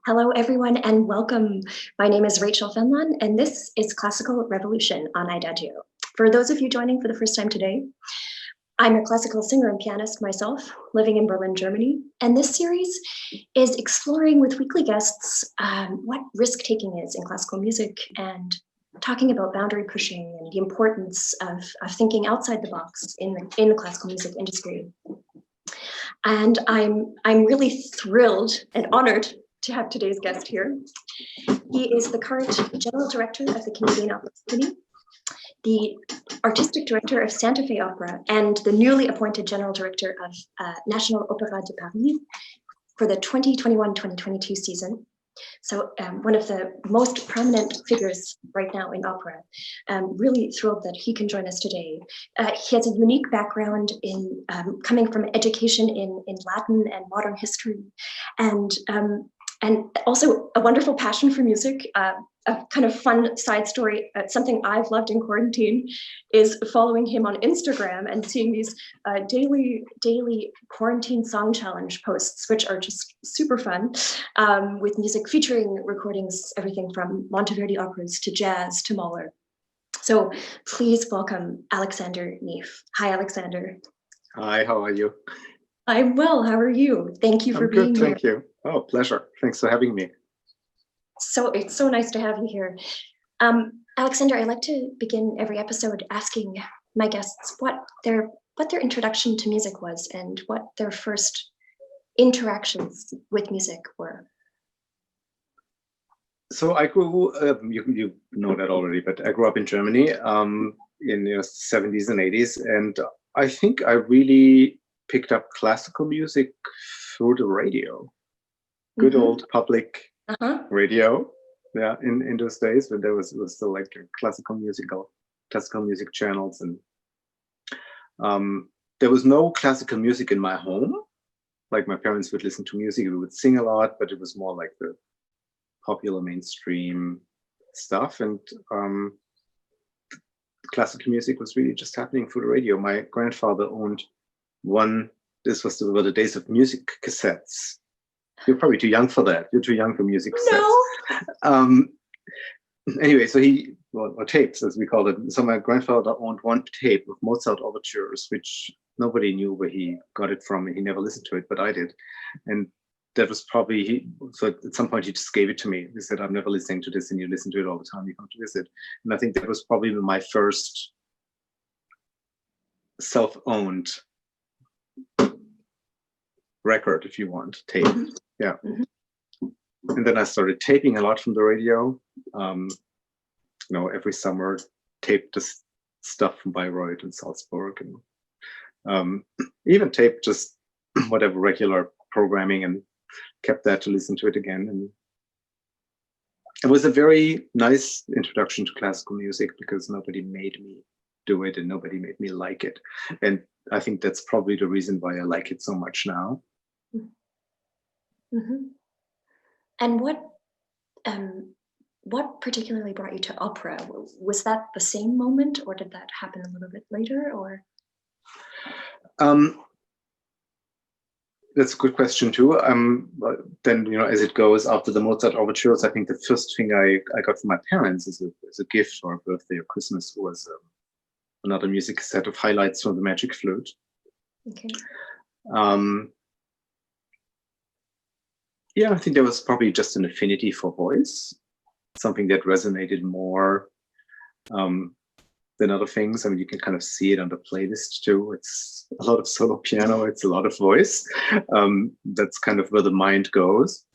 Hello, everyone, and welcome. My name is Rachel Fenlon, and this is Classical Revolution on IDAGIO. For those of you joining for the first time today, I'm a classical singer and pianist myself, living in Berlin, Germany, and this series is exploring with weekly guests what risk-taking is in classical music and talking about boundary pushing and the importance of thinking outside the box in the classical music industry. And I'm really thrilled and honored to have today's guest here. He is the current General Director of the Canadian Opera Company, the Artistic Director of Santa Fe Opera, and the newly appointed General Director of National Opéra de Paris for the 2021-2022 season. So one of the most prominent figures right now in opera. Really thrilled that he can join us today. He has a unique background in coming from education in Latin and modern history, and also a wonderful passion for music. A kind of fun side story, something I've loved in quarantine is following him on Instagram and seeing these daily quarantine song challenge posts, which are just super fun, with music featuring recordings, everything from Monteverdi operas to jazz to Mahler. So please welcome Alexander Neef. Hi, Alexander. Hi, how are you? I'm well, how are you? Thank you for being here. Thank you. Oh, pleasure. Thanks for having me. So it's so nice to have you here. Alexander, I like to begin every episode asking my guests what their introduction to music was and what their first interactions with music were. So I grew, you know that already, but I grew up in Germany in the 70s and 80s, and I think I really picked up classical music through the radio. Good old public radio, yeah, in those days when there was still like classical music channels, and there was no classical music in my home. Like my parents would listen to music, we would sing a lot, but it was more like the popular mainstream stuff, and classical music was really just happening through the radio. My grandfather owned one. This was the days of music cassettes. You're probably too young for that. You're too young for music cassettes. No. Anyway, so or tapes, as we called it. So my grandfather owned one tape of Mozart overtures, which nobody knew where he got it from. He never listened to it, but I did. And that was probably, so at some point he just gave it to me. He said, I'm never listening to this, and you listen to it all the time, you come to visit. And I think that was probably my first self-owned record, if you want, tape. Yeah. And then I started taping a lot from the radio. Every summer taped this stuff from Bayreuth and Salzburg, and even taped just whatever regular programming and kept that to listen to it again. And it was a very nice introduction to classical music because nobody made me do it and nobody made me like it. And I think that's probably the reason why I like it so much now. And what particularly brought you to opera? Was that the same moment, or did that happen a little bit later? Or that's a good question too. Then as it goes, after the Mozart overtures, I think the first thing I got from my parents as a gift or a birthday or Christmas was another music set of highlights from the Magic Flute. Okay. Yeah, I think there was probably just an affinity for voice, something that resonated more than other things. I mean, you can kind of see it on the playlist too. It's a lot of solo piano, it's a lot of voice. That's kind of where the mind goes.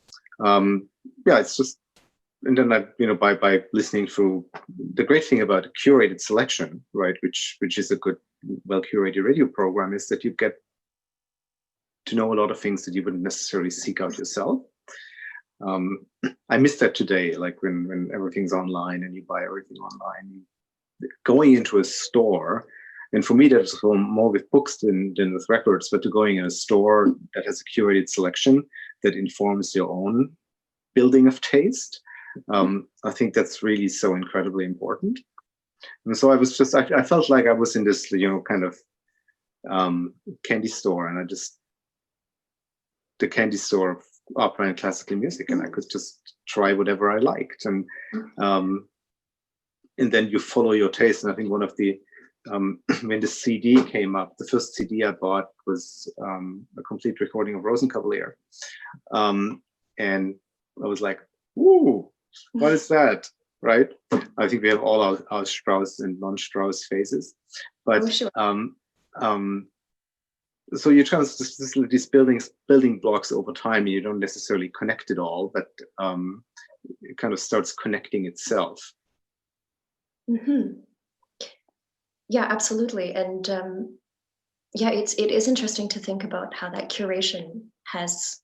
Yeah, it's just, and then by listening through, the great thing about a curated selection, right, which is a good, well-curated radio program, is that you get to know a lot of things that you wouldn't necessarily seek out yourself. I miss that today, like when everything's online and you buy everything online. Going into a store, and for me that's more with books than with records, but to going in a store that has a curated selection that informs your own building of taste, I think that's really so incredibly important. And so I felt like I was in this kind of candy store, and the candy store opera and classical music, and I could just try whatever I liked, and then you follow your taste. And I think one of the when the CD came up, the first CD I bought was a complete recording of Rosenkavalier, and I was like, "Ooh, what is that?" Right? I think we have all our Strauss and non-Strauss phases, but sure. So you try these building blocks over time, and you don't necessarily connect it all, but it kind of starts connecting itself. Mm-hmm. Yeah, absolutely. And yeah, it is interesting to think about how that curation has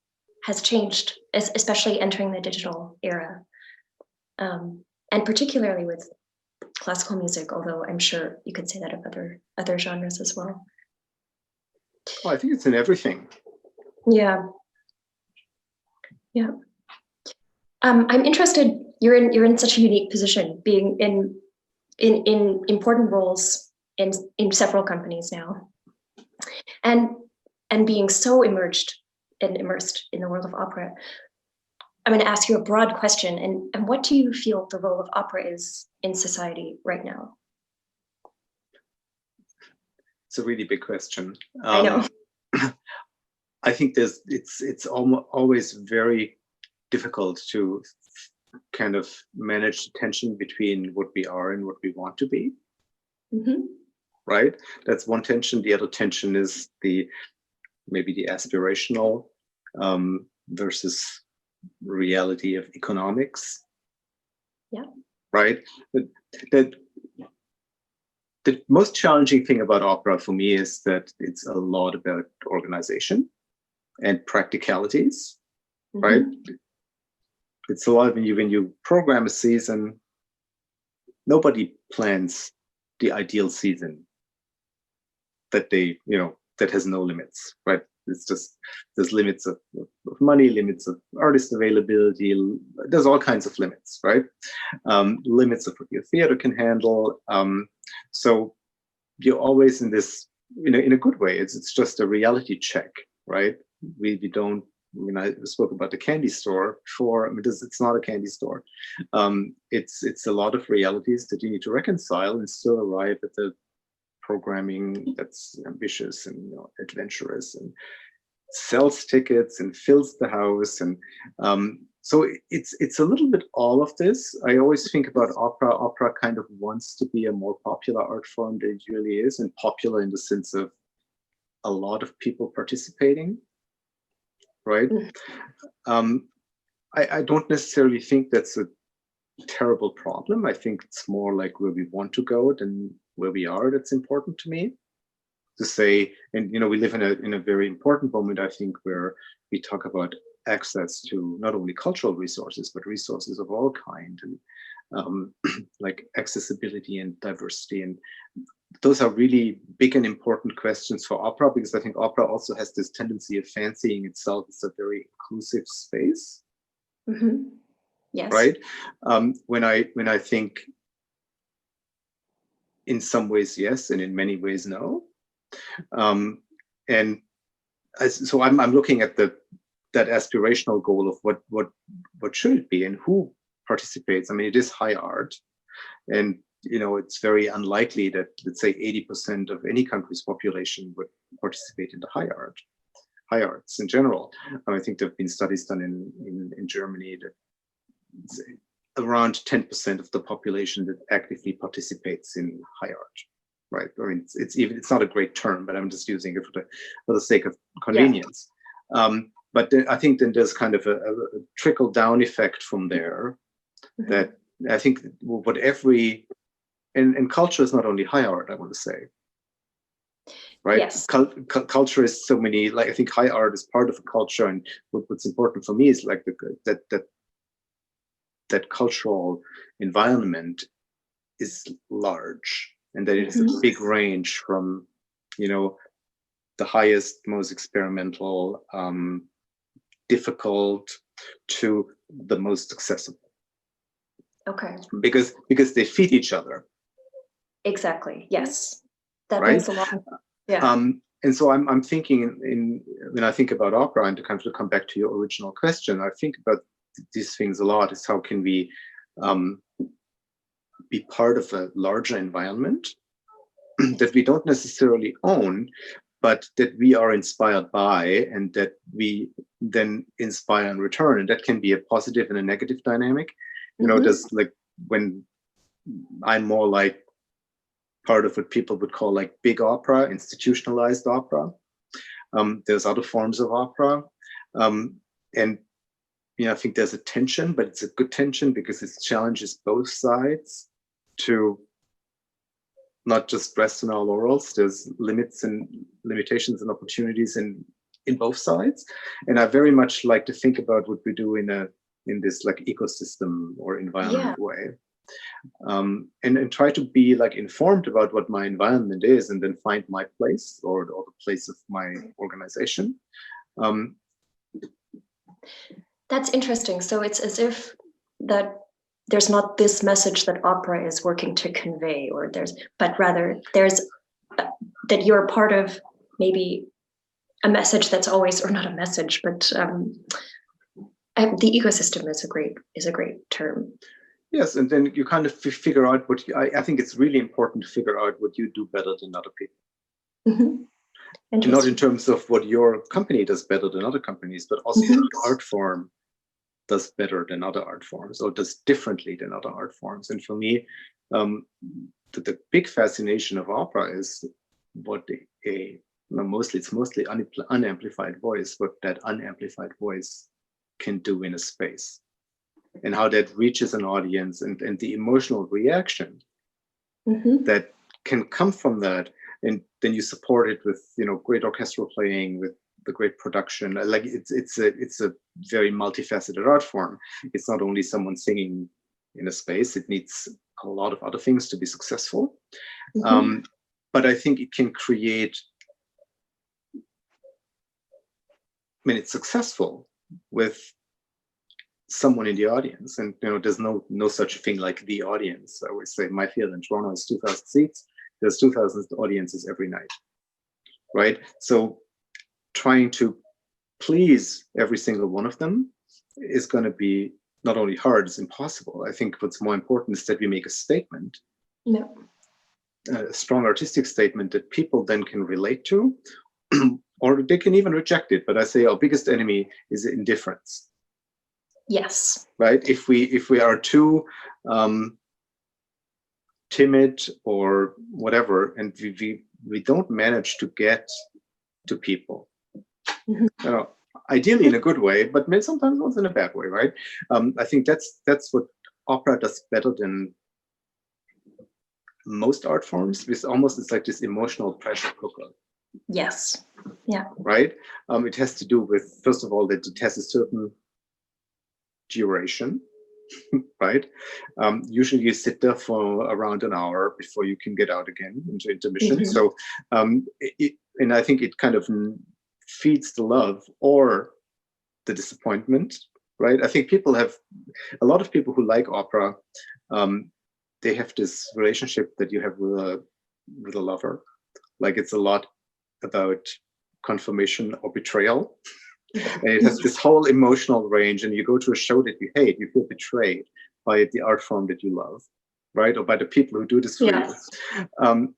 changed, especially entering the digital era, and particularly with classical music. Although I'm sure you could say that of other genres as well. Well, I think it's in everything. Yeah. Yeah. I'm interested. You're in such a unique position, being in important roles in several companies now, and being so immersed in the world of opera. I'm going to ask you a broad question, and what do you feel the role of opera is in society right now? It's a really big question. I know. I think it's always very difficult to kind of manage the tension between what we are and what we want to be. Mm-hmm. Right? That's one tension. The other tension is maybe the aspirational versus reality of economics. Yeah. Right? The most challenging thing about opera for me is that it's a lot about organization and practicalities, Mm-hmm. right? It's a lot when you program a season, nobody plans the ideal season that that has no limits, right? It's just there's limits of money, limits of artist availability. There's all kinds of limits, right? Limits of what your theater can handle. So you're always in this, in a good way. It's just a reality check, right? We don't. I spoke about the candy store before. It's not a candy store. It's a lot of realities that you need to reconcile and still arrive at the programming that's ambitious and adventurous and sells tickets and fills the house. And so it's a little bit all of this. I always think about opera. Opera kind of wants to be a more popular art form than it really is, and popular in the sense of a lot of people participating, right? I don't necessarily think that's a terrible problem. I think it's more like where we want to go than where we are. That's important to me to say. And we live in a very important moment, I think, where we talk about access to not only cultural resources but resources of all kind, and like accessibility and diversity. And those are really big and important questions for opera, because I think opera also has this tendency of fancying itself as a very inclusive space. Mm-hmm. Yes. Right. When I think in some ways yes, and in many ways no. So I'm looking at that aspirational goal of what should it be and who participates. It is high art, and it's very unlikely that, let's say, 80% of any country's population would participate in the high arts in general. I think there have been studies done in Germany that around 10% of the population that actively participates in high art, right? It's not a great term, but I'm just using it for the sake of convenience. Yeah. But I think then there's kind of a trickle down effect from there. Mm-hmm. That I think what and culture is not only high art, I want to say. Right? Yes. Culture is so many. Like, I think high art is part of a culture, and what's important for me is like that cultural environment is large, and that it's a big range from, the highest, most experimental, difficult, to the most accessible. Okay. Because they feed each other. Exactly. Yes. That right? makes a lot. Yeah. And so I'm thinking in when I think about opera, and to kind of come back to your original question, I think about these things a lot. Is how can we be part of a larger environment that we don't necessarily own, but that we are inspired by, and that we then inspire in return. And that can be a positive and a negative dynamic. You know, there's like, when I'm more like part of what people would call like big opera, institutionalized opera. There's other forms of opera. And you know, I think there's a tension, but it's a good tension because it challenges both sides to not just rest on our laurels. There's limits and limitations and opportunities in both sides. And I very much like to think about what we do in this like ecosystem or environment way. And try to be like informed about what my environment is, and then find my place or the place of my organization. That's interesting. So it's as if that there's not this message that opera is working to convey, but rather there's that you're part of maybe a message that's always, or not a message, but the ecosystem is a great term. Yes, and then you kind of figure out what I think it's really important to figure out what you do better than other people. And not in terms of what your company does better than other companies, but also what art form does better than other art forms, or does differently than other art forms. And for me, the big fascination of opera is what it's mostly unamplified voice, what that unamplified voice can do in a space, and how that reaches an audience, and the emotional reaction that can come from that. And then you support it with, you know, great orchestral playing, with the great production. Like it's a very multifaceted art form. It's not only someone singing in a space. It needs a lot of other things to be successful. But I think it can create, when it's successful, with someone in the audience. And you know, there's no such thing like the audience. I always say my theater in Toronto is 2,000 seats. There's 2,000 audiences every night, right? So trying to please every single one of them is going to be not only hard, it's impossible. I think what's more important is that we make a statement, a strong artistic statement that people then can relate to, or they can even reject it. But I say our biggest enemy is indifference. Yes. Right? If we are too timid or whatever, and we don't manage to get to people, you know, ideally in a good way, but sometimes also in a bad way, right? I think that's what opera does better than most art forms. It's like this emotional pressure cooker. Yes. Yeah. Right? It has to do with, first of all, that it has a certain duration. Right? Usually you sit there for around an hour before you can get out again into intermission. So, and I think it kind of feeds the love or the disappointment, right? I think a lot of people who like opera, they have this relationship that you have with a lover. Like it's a lot about confirmation or betrayal. And it has this whole emotional range, and you go to a show that you hate, you feel betrayed by the art form that you love, right? Or by the people who do this for you.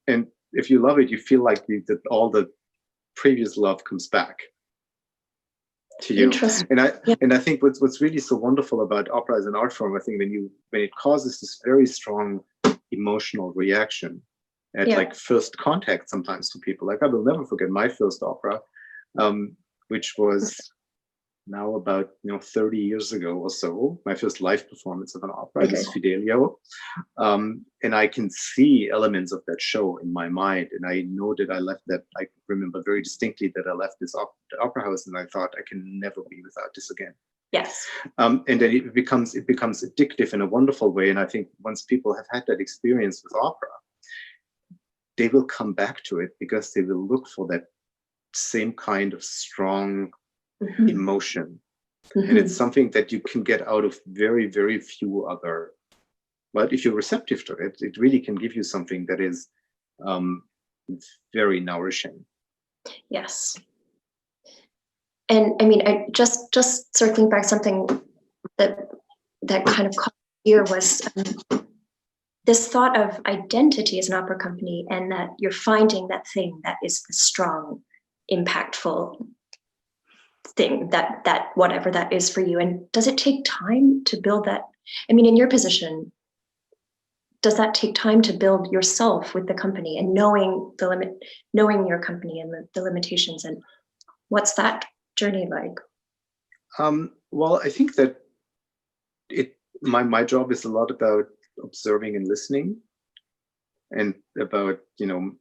And if you love it, you feel like that all the previous love comes back to you. And I think what's really so wonderful about opera as an art form, I think when it causes this very strong emotional reaction at like first contact sometimes to people. Like I will never forget my first opera, which was now about 30 years ago or so. My first live performance of an opera is Fidelio, and I can see elements of that show in my mind, and I know that I left that. I remember very distinctly that I left this opera house, and I thought I can never be without this again. Yes. And then it becomes addictive in a wonderful way, and I think once people have had that experience with opera, they will come back to it because they will look for that same kind of strong emotion. And it's something that you can get out of very, very few other, but if you're receptive to it, it really can give you something that is very nourishing. Yes. And I mean, I just circling back, something that kind of caught my ear was this thought of identity as an opera company, and that you're finding that thing that is the strong, impactful thing, that whatever that is for you. And does it take time to build that? I mean, in your position, does that take time to build yourself with the company and knowing your company and the limitations, and what's that journey like? Well, I think that my job is a lot about observing and listening, and about,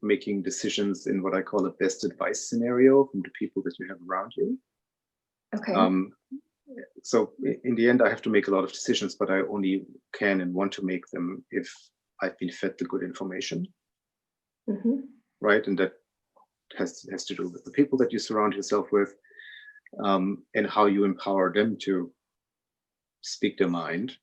making decisions in what I call a best advice scenario from the people that you have around you. Okay. So in the end, I have to make a lot of decisions, but I only can and want to make them if I've been fed the good information, right? And that has to do with the people that you surround yourself with, and how you empower them to speak their mind,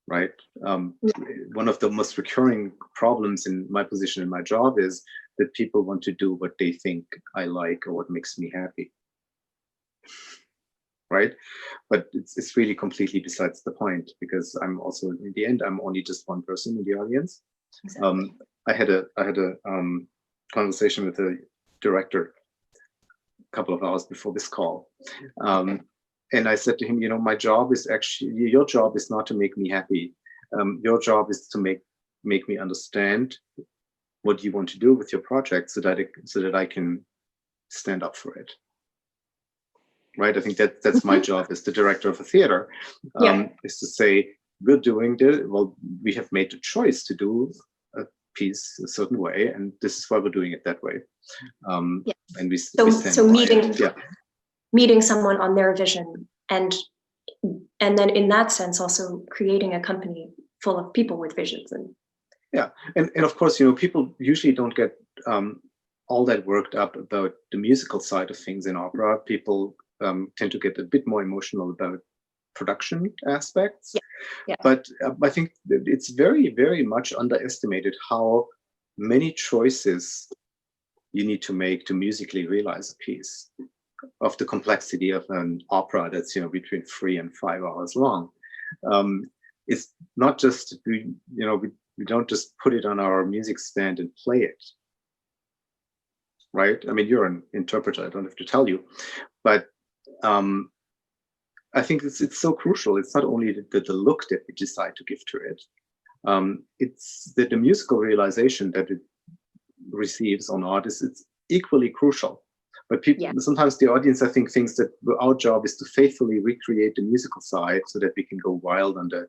right? One of the most recurring problems in my position in my job is that people want to do what they think I like or what makes me happy, right? But it's really completely besides the point, because I'm also, in the end, I'm only just one person in the audience. Exactly. I had a conversation with the director a couple of hours before this call. And I said to him, my job is actually, your job is not to make me happy. Your job is to make me understand what you want to do with your project, so that I can stand up for it. Right? I think that's my job as the director of a theater, is to say, we're doing this. Well, we have made the choice to do a piece a certain way, and this is why we're doing it that way. And we stand by it. Meeting someone on their vision, and then in that sense also creating a company full of people with visions. And of course, people usually don't get all that worked up about the musical side of things in opera. People tend to get a bit more emotional about production aspects. But I think that it's very, very much underestimated how many choices you need to make to musically realize a piece, of the complexity of an opera that's between 3 and 5 hours long. It's not just we don't just put it on our music stand and play it, right? I mean, you're an interpreter, I don't have to tell you, but I think it's so crucial. It's not only the look that we decide to give to it, it's the musical realization that it receives or not it's equally crucial. But sometimes the audience, I think, thinks that our job is to faithfully recreate the musical side so that we can go wild on the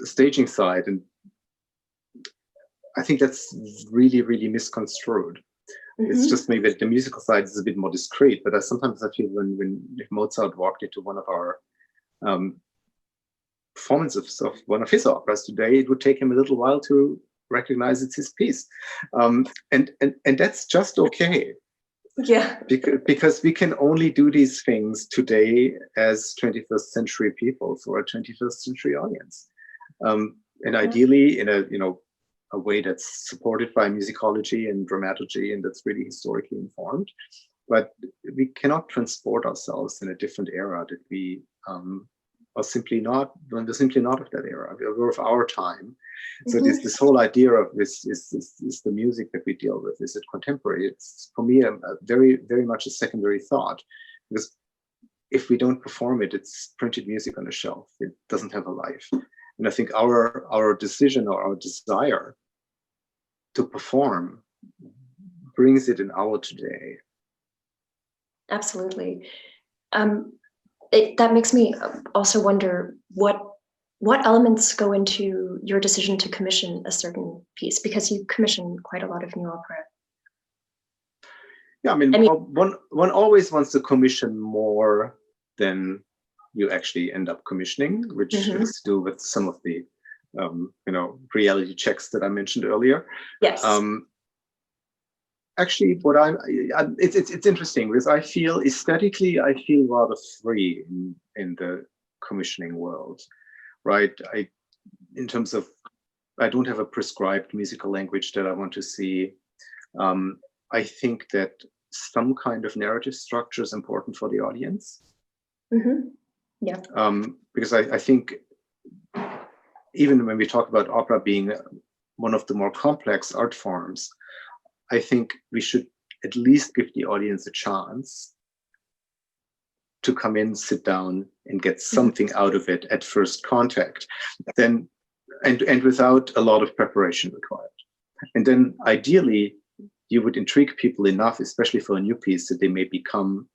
staging side. And I think that's really, really misconstrued. It's just maybe that the musical side is a bit more discreet. But sometimes I feel if Mozart walked into one of our performances of one of his operas today, it would take him a little while to recognize it's his piece, and that's just okay. Because we can only do these things today as 21st century people for a 21st century audience, and ideally in a way that's supported by musicology and dramaturgy, and that's really historically informed. But we cannot transport ourselves in a different era that we are simply not. We're simply not of that era. We're of our time. So this whole idea of is the music that we deal with, is it contemporary? It's for me a very, very much a secondary thought, because if we don't perform it, it's printed music on a shelf. It doesn't have a life. And I think our decision or our desire to perform brings it in our today. Absolutely. That makes me also wonder what elements go into your decision to commission a certain piece, because you commission quite a lot of new opera. Yeah, I mean one always wants to commission more than you actually end up commissioning, which has to do with some of the reality checks that I mentioned earlier. Yes. Actually, it's interesting, because I feel aesthetically rather free in the commissioning world, right? In terms of, I don't have a prescribed musical language that I want to see. I think that some kind of narrative structure is important for the audience. Mm-hmm. Yeah. Because I think even when we talk about opera being one of the more complex art forms, I think we should at least give the audience a chance to come in, sit down, and get something out of it at first contact, then and without a lot of preparation required. And then ideally, you would intrigue people enough, especially for a new piece, that they maybe come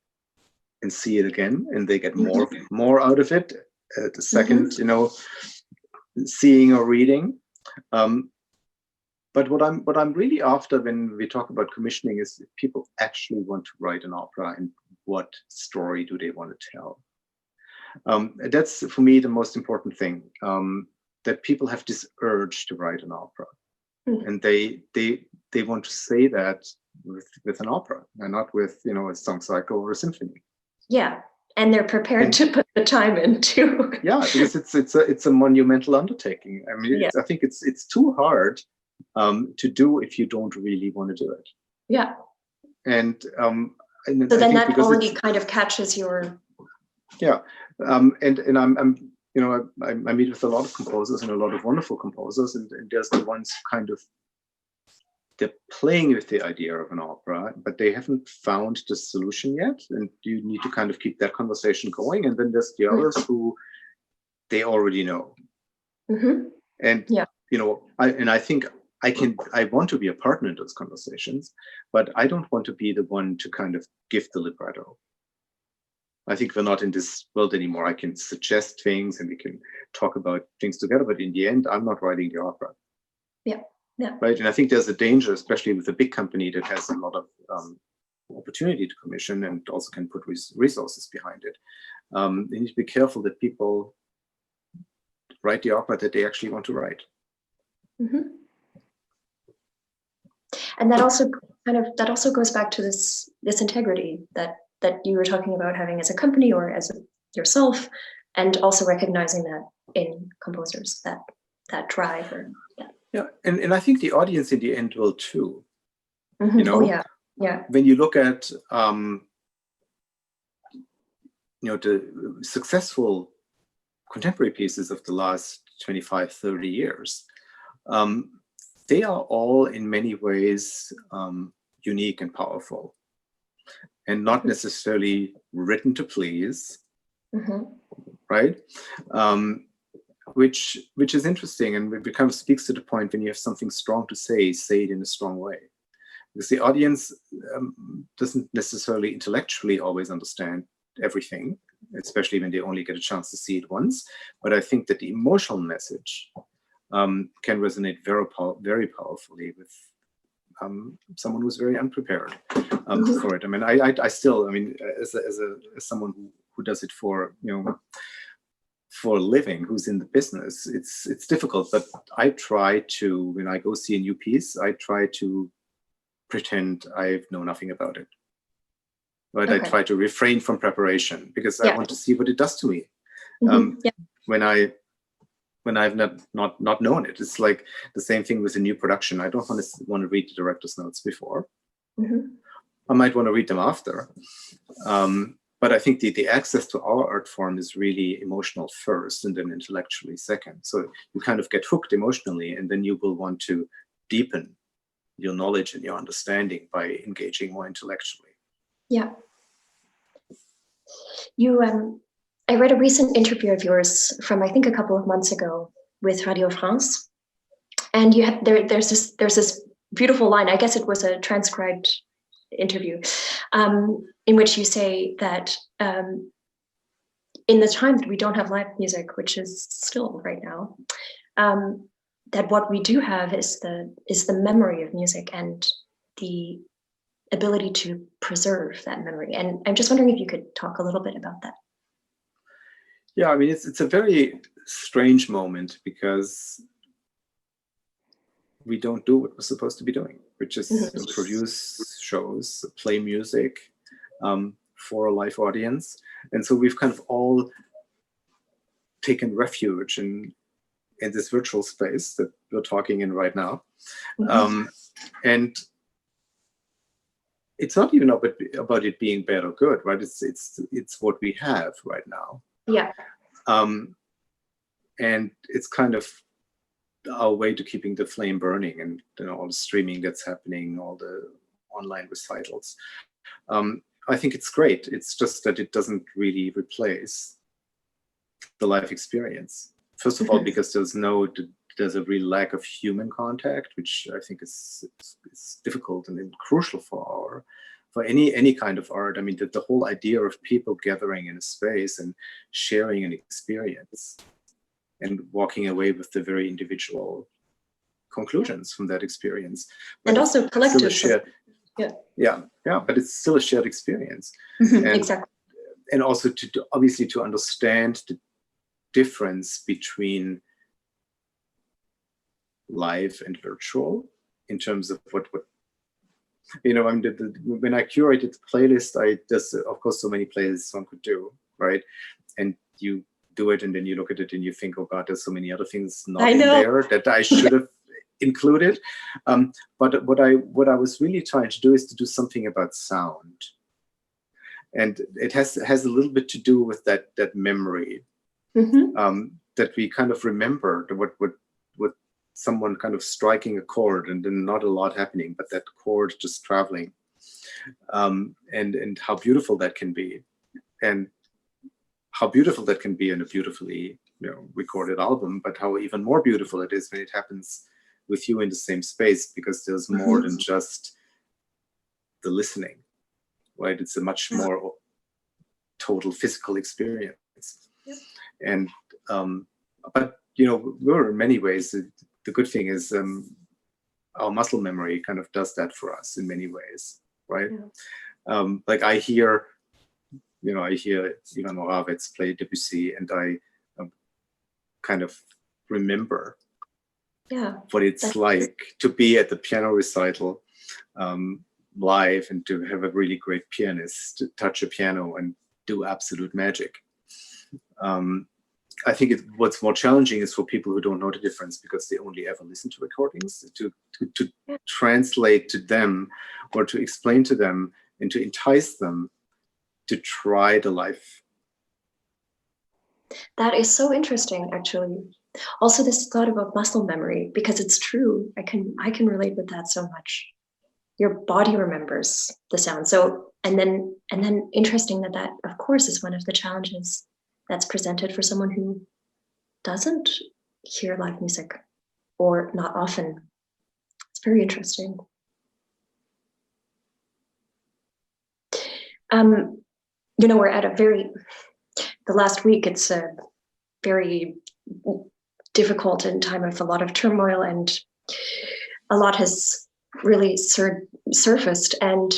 and see it again, and they get more out of it at the second, seeing or reading. But what I'm really after when we talk about commissioning is if people actually want to write an opera, and what story do they want to tell. That's for me the most important thing. That people have this urge to write an opera, and they want to say that with an opera, and not with a song cycle or a symphony. Yeah, and they're prepared to put the time in too. Yeah, because it's a monumental undertaking. I mean, I think it's too hard to do if you don't really want to do it. Yeah. And so then that already kind of catches your. Yeah, and I meet with a lot of composers and a lot of wonderful composers, and there's the ones kind of they're playing with the idea of an opera, but they haven't found the solution yet, and you need to kind of keep that conversation going. And then there's the others who they already know, and I think I want to be a partner in those conversations, but I don't want to be the one to kind of give the libretto. I think we're not in this world anymore. I can suggest things and we can talk about things together, but in the end, I'm not writing the opera. Yeah. Yeah. Right. And I think there's a danger, especially with a big company that has a lot of opportunity to commission and also can put resources behind it. You need to be careful that people write the opera that they actually want to write. And that also goes back to this integrity that you were talking about having as a company or as yourself, and also recognizing that in composers, that drive or Yeah, and I think the audience in the end will too. Oh yeah, yeah. When you look at the successful contemporary pieces of the last 25, 30 years, they are all in many ways unique and powerful, and not necessarily written to please, right? Which is interesting, and it kind of speaks to the point when you have something strong to say it in a strong way. Because the audience doesn't necessarily intellectually always understand everything, especially when they only get a chance to see it once. But I think that the emotional message can resonate very powerfully with someone who's very unprepared for it. I mean, I still, as someone who does it for a living, who's in the business, it's difficult. But I try to, when I go see a new piece, I try to pretend I know nothing about it. Right? Okay. I try to refrain from preparation because I want to see what it does to me. When I've not known it. It's like the same thing with a new production. I don't want to read the director's notes before. I might want to read them after. But I think the access to our art form is really emotional first and then intellectually second. So you kind of get hooked emotionally, and then you will want to deepen your knowledge and your understanding by engaging more intellectually. Yeah. I read a recent interview of yours from, I think, a couple of months ago with Radio France, and you had there's this beautiful line. I guess it was a transcribed interview, in which you say that in the time that we don't have live music, which is still right now, that what we do have is the memory of music and the ability to preserve that memory. And I'm just wondering if you could talk a little bit about that. Yeah, I mean, it's a very strange moment because we don't do what we're supposed to be doing, which is produce shows, play music for a live audience. And so we've kind of all taken refuge in this virtual space that we're talking in right now. And it's not even about it being bad or good, right? It's what we have right now. Yeah. And it's kind of our way to keeping the flame burning, and all the streaming that's happening, all the online recitals. I think it's great. It's just that it doesn't really replace the life experience. First of all, because there's a real lack of human contact, which I think is difficult and crucial for any kind of art. I mean, the whole idea of people gathering in a space and sharing an experience and walking away with the very individual conclusions from that experience. But and also collective. But it's still a shared experience. Exactly. And also obviously to understand the difference between live and virtual in terms of what when I curated the playlist, there's of course so many playlists one could do, right? And you do it and then you look at it and you think, oh God, there's so many other things not in there that I should have included. But what I was really trying to do is to do something about sound. And it has a little bit to do with that memory, that we kind of remember what someone kind of striking a chord and then not a lot happening, but that chord just traveling, and how beautiful that can be, and how beautiful that can be in a beautifully recorded album, but how even more beautiful it is when it happens with you in the same space, because there's more than just the listening, right? It's a much more total physical experience. Yep. And but we're in many ways, the good thing is our muscle memory kind of does that for us in many ways, right? Yeah. Like I hear Ivan Moravec play Debussy, and I kind of remember what it's like to be at the piano recital live, and to have a really great pianist to touch a piano and do absolute magic. I think what's more challenging is for people who don't know the difference, because they only ever listen to recordings, to translate to them, or to explain to them, and to entice them to try the life. That is so interesting, actually. Also, this thought about muscle memory, because it's true. I can relate with that so much. Your body remembers the sound. So, and then interesting that of course is one of the challenges that's presented for someone who doesn't hear live music, or not often. It's very interesting. We're at the last week, it's a very difficult and time of a lot of turmoil, and a lot has really surfaced. And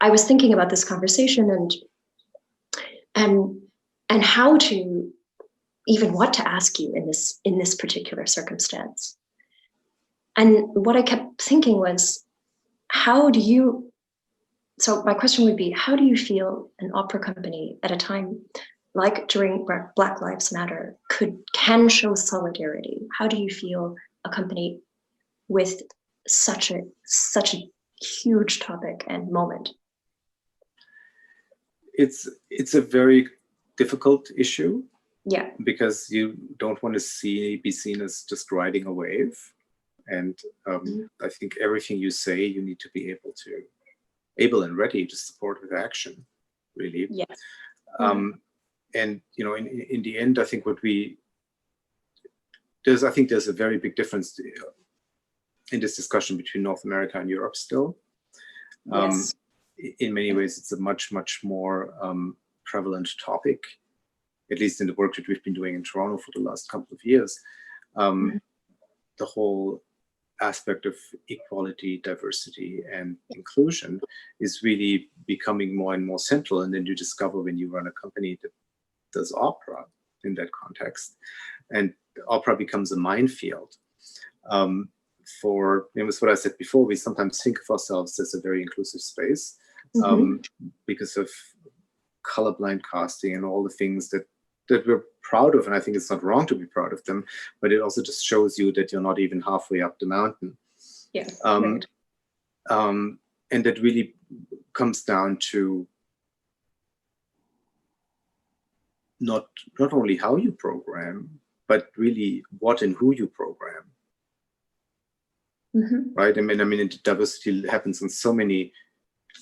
I was thinking about this conversation and how to, even what to ask you in this particular circumstance. And what I kept thinking was, so my question would be, how do you feel an opera company at a time like during Black Lives Matter can show solidarity? How do you feel a company with such a huge topic and moment? It's a very difficult issue. Yeah. Because you don't want to be seen as just riding a wave. And I think everything you say, you need to be able and ready to support with action, really. Yes. And in the end, I think there's a very big difference in this discussion between North America and Europe still. Yes. In many ways, it's a much, much more prevalent topic, at least in the work that we've been doing in Toronto for the last couple of years. The whole aspect of equality, diversity, and inclusion is really becoming more and more central. And then you discover, when you run a company that does opera in that context, and opera becomes a minefield. It was what I said before, we sometimes think of ourselves as a very inclusive space because of colorblind casting and all the things that we're proud of. And I think it's not wrong to be proud of them, but it also just shows you that you're not even halfway up the mountain. Yeah. Right. And that really comes down to not only how you program, but really what and who you program. Right? I mean, diversity happens on so many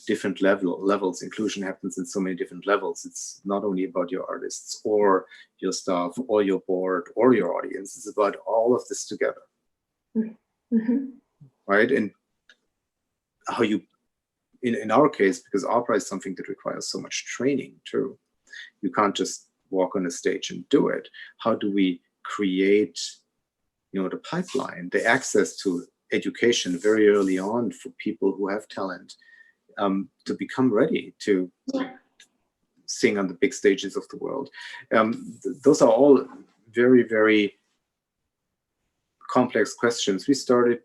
different levels. Inclusion happens in so many different levels. It's not only about your artists or your staff or your board or your audience. It's about all of this together. Right? And how you, in our case, because opera is something that requires so much training too. You can't just walk on a stage and do it. How do we create, the pipeline, the access to education very early on for people who have talent, to become ready to sing on the big stages of the world? Those are all very, very complex questions. We started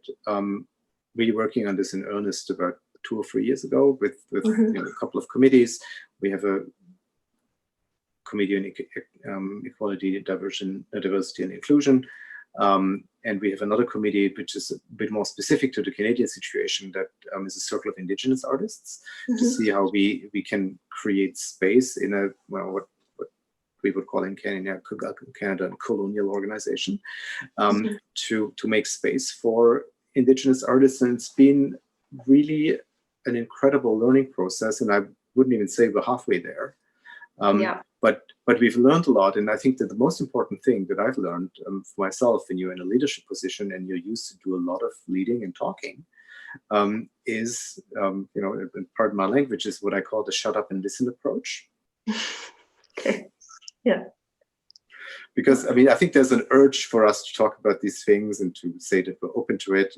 really working on this in earnest about 2 or 3 years ago with a couple of committees. We have a committee on equality, diversity and inclusion. And we have another committee which is a bit more specific to the Canadian situation, that is a circle of Indigenous artists, to see how we can create space in a, what we would call in Canada a colonial organization, to make space for Indigenous artists. And it's been really an incredible learning process, and I wouldn't even say we're halfway there. But we've learned a lot, and I think that the most important thing that I've learned for myself, when you're in a leadership position and you're used to do a lot of leading and talking, is, pardon my language, is what I call the shut up and listen approach. Okay. Yeah. Because, I mean, I think there's an urge for us to talk about these things and to say that we're open to it.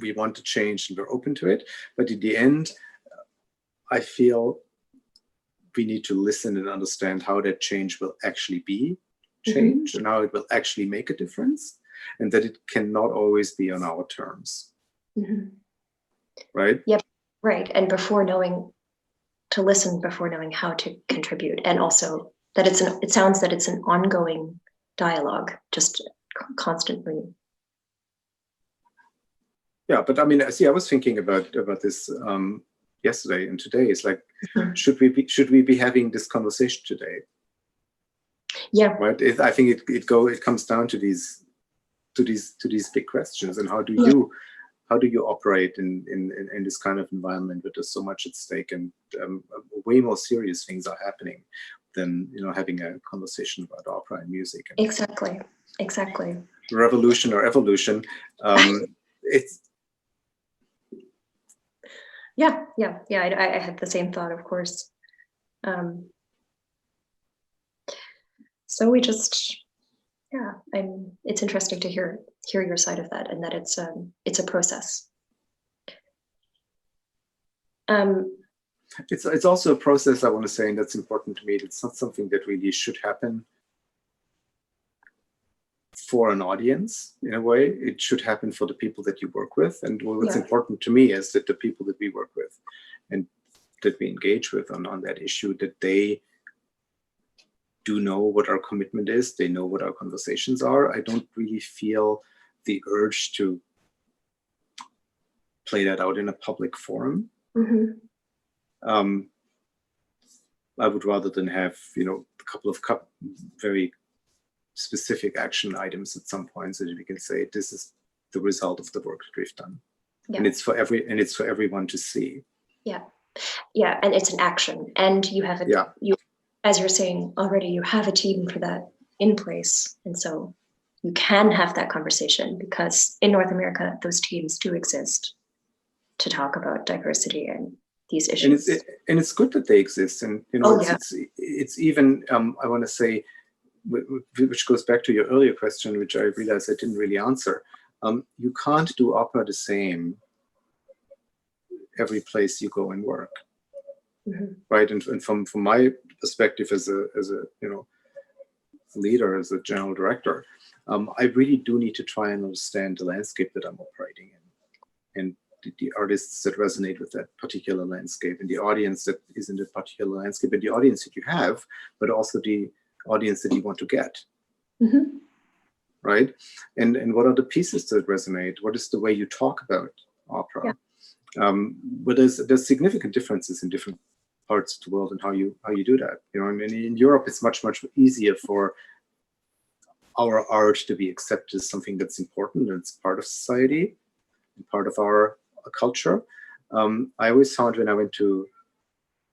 We want to change and we're open to it. But in the end, I feel we need to listen and understand how that change will actually be change and how it will actually make a difference, and that it cannot always be on our terms. Right? Yep. Right. And to listen before knowing how to contribute, and also that it sounds that it's an ongoing dialogue, just constantly. Yeah, but I mean, see, I was thinking about this yesterday and today. It's like, should we be having this conversation today? Yeah. Right. I think it comes down to these big questions, and how do you operate in this kind of environment where there's so much at stake, and way more serious things are happening than having a conversation about opera and music. Exactly. Revolution or evolution. It's. Yeah. I had the same thought, of course. So we just, it's interesting to hear your side of that, and that it's a process. It's also a process, I want to say, and that's important to me. It's not something that really should happen for an audience. In a way, it should happen for the people that you work with. And what's important to me is that the people that we work with and that we engage with on that issue, that they do know what our commitment is. They know what our conversations are. I don't really feel the urge to play that out in a public forum. I would rather than have, a couple of very specific action items at some point, so that we can say this is the result of the work that we've done, and it's for everyone to see. Yeah, and it's an action, and you have you, as you're saying already, you have a team for that in place, and so you can have that conversation, because in North America those teams do exist to talk about diversity and these issues. And it's good that they exist, and it's even I want to say, which goes back to your earlier question, which I realized I didn't really answer. You can't do opera the same every place you go and work, right? And from my perspective as a leader, as a general director, I really do need to try and understand the landscape that I'm operating in, and the artists that resonate with that particular landscape, and the audience that is in that particular landscape, and the audience that you have, but also the audience that you want to get. Right? And what are the pieces that resonate? What is the way you talk about opera? But there's significant differences in different parts of the world and how you do that. I mean, in Europe, it's much easier for our art to be accepted as something that's important and it's part of society and part of our culture. I always found when I went to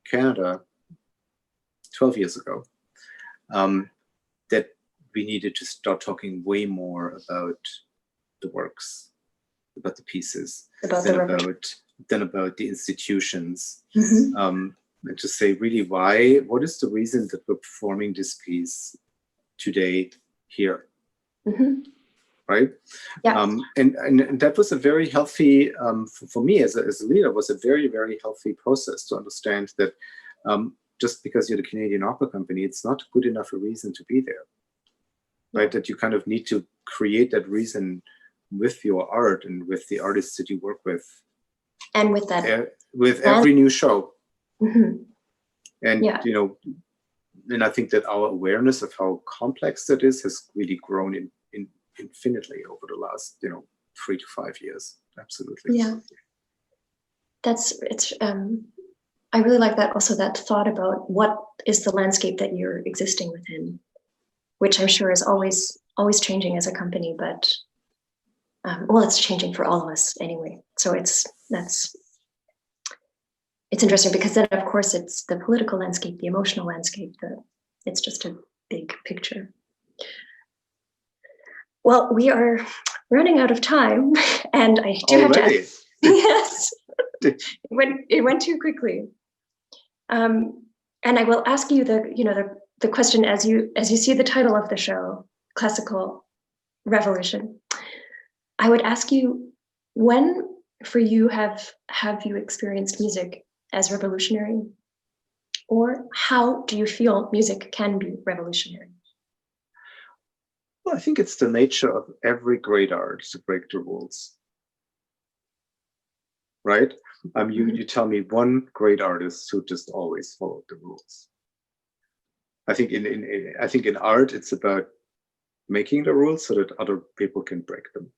Canada 12 years ago that we needed to start talking way more about the works, about the pieces, than about the institutions. And to say really what is the reason that we're performing this piece today here? Right? Yeah. And that was a very healthy, for me as a leader, was a very, very healthy process to understand that just because you're the Canadian Opera Company, it's not good enough a reason to be there, right? That you kind of need to create that reason with your art and with the artists that you work with. And with that. With every new show. And and I think that our awareness of how complex that is has really grown in infinitely over the last 3 to 5 years. Absolutely. Yeah, I really like that, also that thought about what is the landscape that you're existing within, which I'm sure is always changing as a company, but well, it's changing for all of us anyway. So it's interesting because then of course it's the political landscape, the emotional landscape, it's just a big picture. Well, we are running out of time, and I do have to ask. Yes, it went too quickly. And I will ask you the question as you see the title of the show, Classical Revolution. I would ask you, when for you have you experienced music as revolutionary, or how do you feel music can be revolutionary? Well, I think it's the nature of every great art to break the rules, right? You tell me one great artist who just always followed the rules. I think in art it's about making the rules so that other people can break them,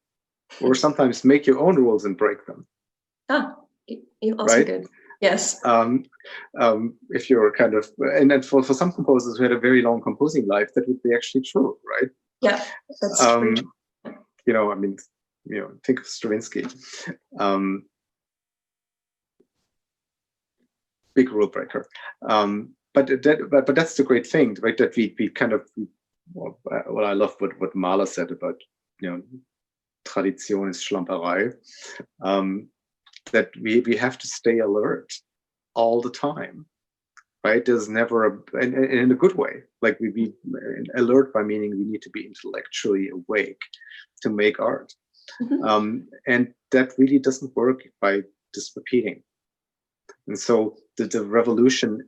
or sometimes make your own rules and break them. You also right? good. Yes. If you're kind of, and then for some composers who had a very long composing life, that would be actually true, right? Yeah, that's true. Think of Stravinsky. Big rule breaker. But that's the great thing, right? That we kind of, well, I love what Mahler said about, Tradition is Schlamperei. That we have to stay alert all the time, right? There's never in a good way. Like we be alert by meaning we need to be intellectually awake to make art, and that really doesn't work by just repeating. And so the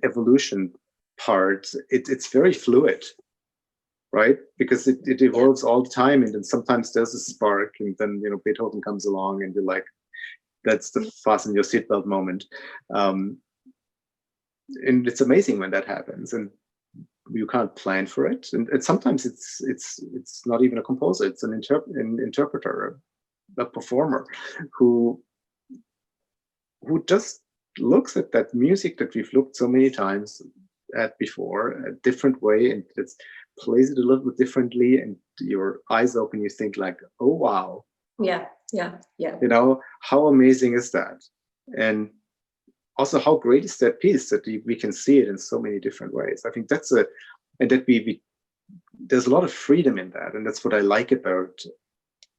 evolution part, it's very fluid, right? Because it evolves all the time, and then sometimes there's a spark, and then Beethoven comes along, and you're like, that's the fasten your seatbelt moment. And it's amazing when that happens, and you can't plan for it. And sometimes it's not even a composer; it's an interpreter, a performer, who just looks at that music that we've looked so many times at before, a different way, and just plays it a little bit differently. And your eyes open, you think like, "Oh wow!" Yeah. How amazing is that? And also, how great is that piece that we can see it in so many different ways? I think there's a lot of freedom in that, and that's what I like about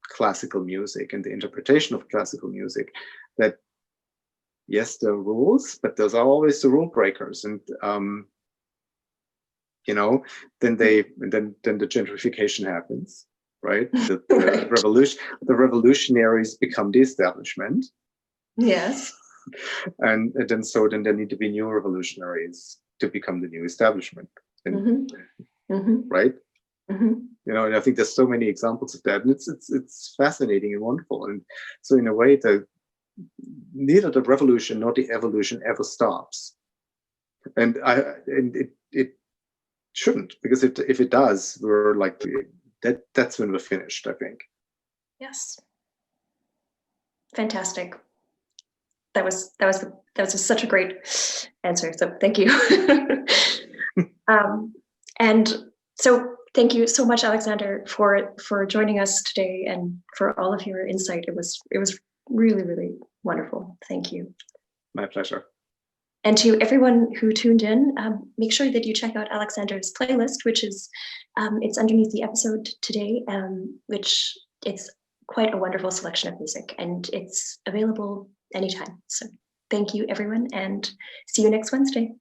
classical music and the interpretation of classical music. That yes, there are rules, but there's always the rule breakers, and then the gentrification happens, right? The revolutionaries become the establishment. Yes. And then there need to be new revolutionaries to become the new establishment, right? And I think there's so many examples of that, and it's fascinating and wonderful. And so in a way, neither the revolution nor the evolution ever stops, and it shouldn't, because if it does, we're like that's when we're finished, I think. Yes. Fantastic. was such a great answer. So thank you. And so thank you so much, Alexander, for joining us today and for all of your insight. It was really, really wonderful. Thank you. My pleasure. And to everyone who tuned in, make sure that you check out Alexander's playlist, which is it's underneath the episode today, which it's quite a wonderful selection of music, and it's available anytime. So thank you, everyone, and see you next Wednesday.